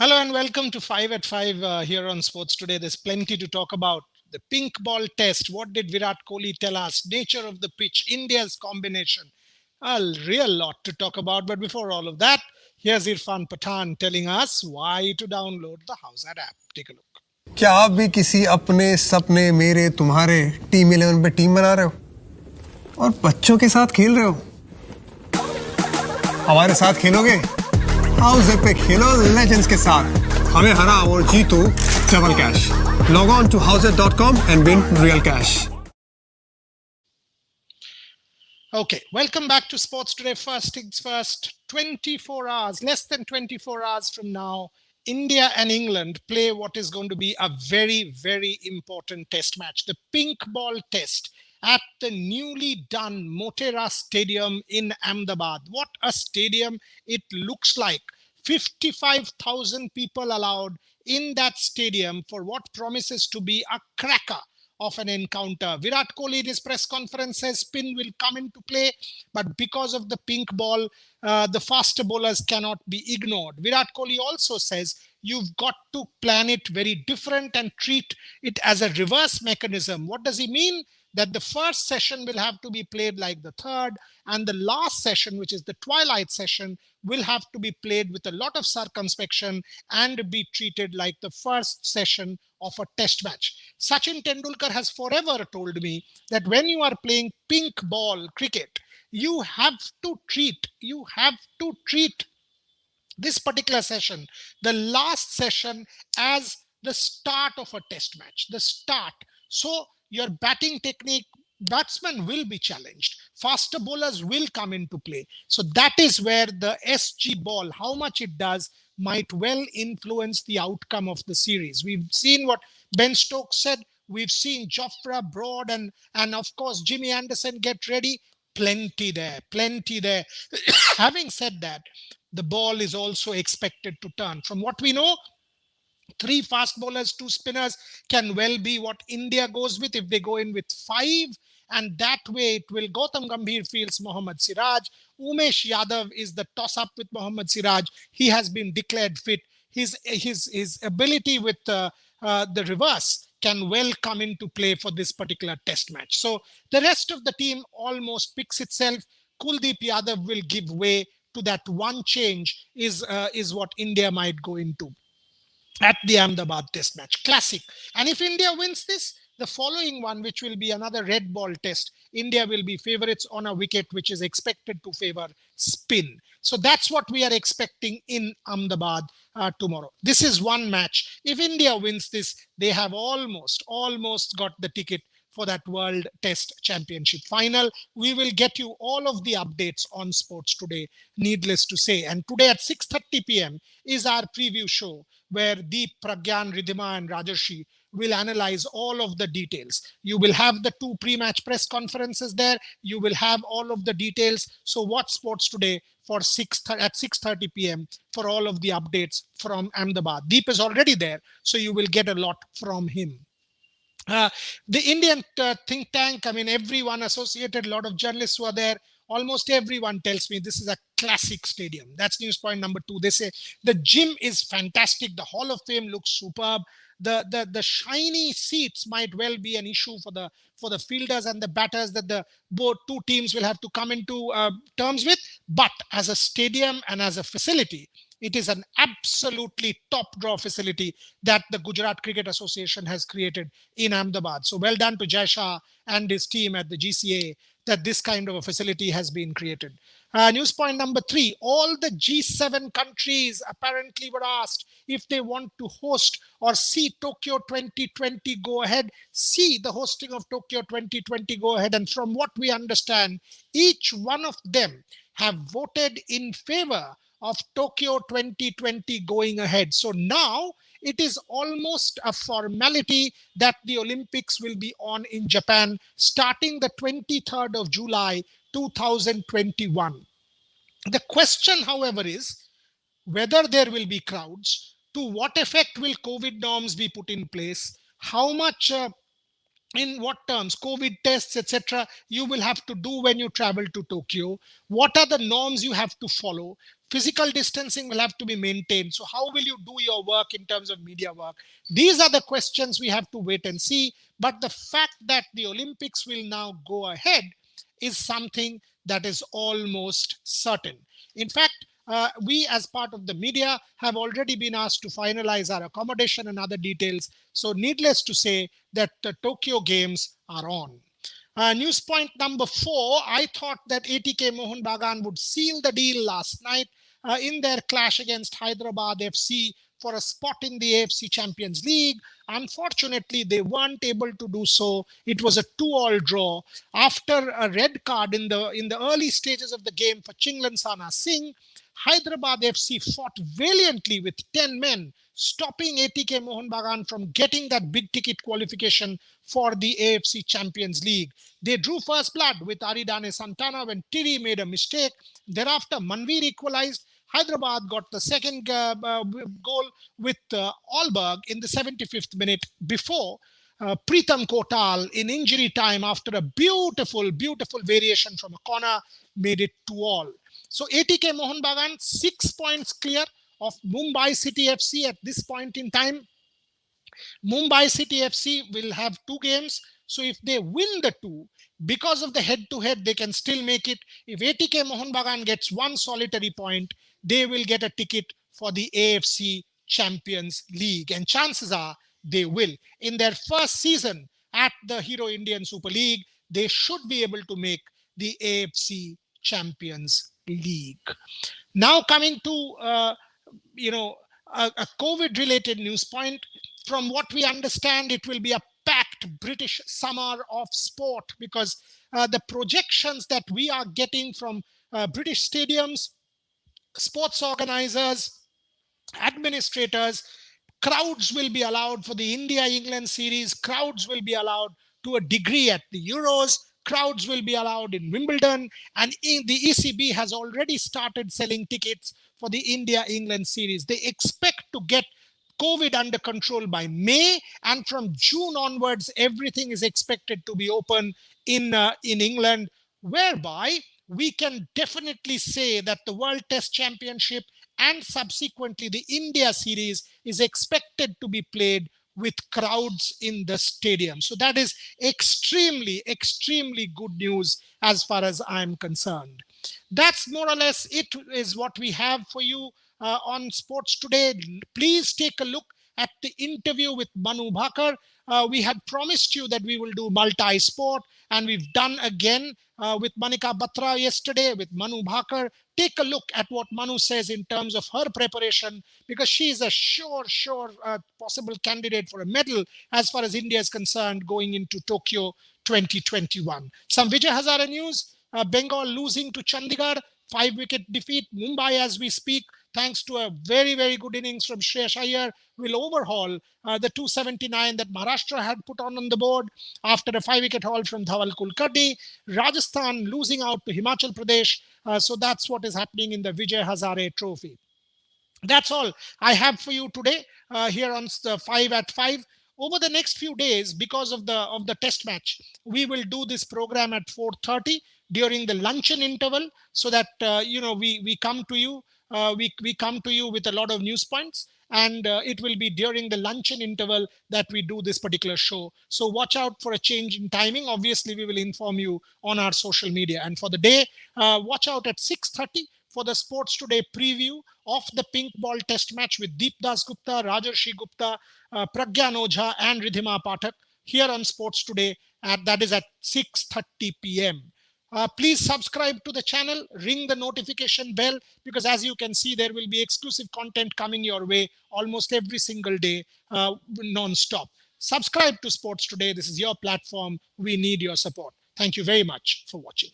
Hello and welcome to 5 at 5 here on Sports Today. There's plenty to talk about. The pink ball test. What did Virat Kohli tell us? Nature of the pitch. India's combination. A real lot to talk about. But before all of that, here's Irfan Pathan telling us why to download the Howzat app. Take a look. क्या आप भी किसी अपने सपने मेरे तुम्हारे team 11 पे team बना रहे हो और बच्चों के साथ खेल रहे हो? हमारे साथ खेलोगे? हाउस पे खेलो लेजेंड्स के साथ. हमें हरा और जीतो double cash. Log on to howzat.com and win real cash. Okay, welcome back to Sports Today. First things first, 24 hours, less than 24 hours from now, India and England play what is going to be a very, very important test match. The pink ball test at the newly done Motera Stadium in Ahmedabad. What a stadium it looks like. 55,000 people allowed in that stadium for what promises to be a cracker of an encounter. Virat Kohli in his press conference says spin will come into play, but because of the pink ball, the faster bowlers cannot be ignored. Virat Kohli also says you've got to plan it very different and treat it as a reverse mechanism. What does he mean? That the first session will have to be played like the third, and the last session, which is the twilight session, will have to be played with a lot of circumspection and be treated like the first session of a test match. Sachin Tendulkar has forever told me that when you are playing pink ball cricket, you have to treat this particular session, the last session, as the start of a test match, the start. So your batting technique, batsmen will be challenged. Faster bowlers will come into play. So that is where the SG ball, how much it does, might well influence the outcome of the series. We've seen what Ben Stokes said. We've seen Jofra, Broad, and of course Jimmy Anderson get ready. Plenty there, plenty there. Having said that, the ball is also expected to turn. From what we know, 3 fast bowlers, 2 spinners can well be what India goes with if they go in with 5. And that way it will. Gautam Gambhir fields Mohammad Siraj. Umesh Yadav is the toss-up with Mohammad Siraj. He has been declared fit. His ability with the reverse can well come into play for this particular test match. So the rest of the team almost picks itself. Kuldeep Yadav will give way to that one change is what India might go into at the Ahmedabad test match. Classic. And if India wins this, the following one, which will be another red ball test, India will be favorites on a wicket which is expected to favor spin. So that's what we are expecting in Ahmedabad tomorrow. This is one match. If India wins this, they have almost got the ticket for that World Test Championship final. We will get you all of the updates on Sports Today, needless to say. And today at 6:30 p.m. is our preview show where Deep, Pragyan, Ridhima and Rajarshi will analyze all of the details. You will have the 2 pre-match press conferences there. You will have all of the details. So watch Sports Today for at 6:30 p.m. for all of the updates from Ahmedabad. Deep is already there, so you will get a lot from him. The Indian think tank, I mean, everyone associated, a lot of journalists were there. Almost everyone tells me this is a classic stadium. That's news point number 2. They say the gym is fantastic. The Hall of Fame looks superb. The shiny seats might well be an issue for the fielders and the batters that the both 2 teams will have to come into terms with. But as a stadium and as a facility, it is an absolutely top draw facility that the Gujarat Cricket Association has created in Ahmedabad. So well done to Jai Shah and his team at the GCA that this kind of a facility has been created. News point number 3, all the G7 countries apparently were asked if they want to host or see Tokyo 2020 go ahead, see the hosting of Tokyo 2020 go ahead. And from what we understand, each one of them have voted in favor of Tokyo 2020 going ahead. So now it is almost a formality that the Olympics will be on in Japan starting the 23rd of July 2021. The question, however, is whether there will be crowds, to what effect will COVID norms be put in place, how much in what terms? COVID tests, etc., you will have to do when you travel to Tokyo. What are the norms you have to follow? Physical distancing will have to be maintained. So how will you do your work in terms of media work? These are the questions we have to wait and see. But the fact that the Olympics will now go ahead is something that is almost certain. In fact, we as part of the media have already been asked to finalize our accommodation and other details. So needless to say that the Tokyo Games are on. News point number 4, I thought that ATK Mohun Bagan would seal the deal last night in their clash against Hyderabad FC for a spot in the AFC Champions League. Unfortunately, they weren't able to do so. It was a 2-all draw. After a red card in the early stages of the game for Chinglan Sana Singh, Hyderabad FC fought valiantly with 10 men, stopping ATK Mohun Bagan from getting that big ticket qualification for the AFC Champions League. They drew first blood with Aridane Santana when Tiri made a mistake. Thereafter, Manveer equalized. Hyderabad got the second goal with Alberg in the 75th minute before Pritham Kotal in injury time after a beautiful variation from a corner made it 2-all. So ATK Mohun Bagan 6 points clear of Mumbai City FC at this point in time. Mumbai City FC will have 2 games. So if they win the 2, because of the head-to-head, they can still make it. If ATK Mohun Bagan gets 1 solitary point, they will get a ticket for the AFC Champions League. And chances are they will. In their first season at the Hero Indian Super League, they should be able to make the AFC Champions League. Now coming to, a COVID-related news point. From what we understand, it will be a packed British summer of sport because the projections that we are getting from British stadiums, sports organizers, administrators, crowds will be allowed for the India-England series. Crowds will be allowed to a degree at the Euros. Crowds will be allowed in Wimbledon. And the ECB has already started selling tickets for the India-England series. They expect to get COVID under control by May, and from June onwards, everything is expected to be open in England, whereby we can definitely say that the World Test Championship and subsequently the India series is expected to be played with crowds in the stadium. So that is extremely good news as far as I'm concerned. That's more or less it is what we have for you on Sports Today. Please take a look at the interview with Manu Bhakar. We had promised you that we will do multi-sport, and we've done again with Manika Batra yesterday with Manu Bhakar. Take a look at what Manu says in terms of her preparation, because she is a sure possible candidate for a medal as far as India is concerned going into Tokyo 2021. Some Vijay Hazare news. Bengal losing to Chandigarh, 5-wicket defeat. Mumbai, as we speak, thanks to a very good innings from Shreyash Iyer, will overhaul the 279 that Maharashtra had put on the board after a 5-wicket haul from Dhawal Kulkarni. Rajasthan losing out to Himachal Pradesh. So that's what is happening in the Vijay Hazare Trophy. That's all I have for you today here on the 5 at 5. Over the next few days, because of the test match, we will do this program at 4:30 during the luncheon interval, so that we come to you. We come to you with a lot of news points, and it will be during the luncheon interval that we do this particular show. So watch out for a change in timing. Obviously, we will inform you on our social media. And for the day, watch out at 6:30 for the Sports Today preview of the pink ball test match with Deep Das Gupta, Rajarshi Gupta, Pragyan Ojha and Ridhima Pathak here on Sports Today. That is at 6:30 p.m. Please subscribe to the channel, ring the notification bell, because as you can see, there will be exclusive content coming your way almost every single day, non-stop. Subscribe to Sports Today. This is your platform. We need your support. Thank you very much for watching.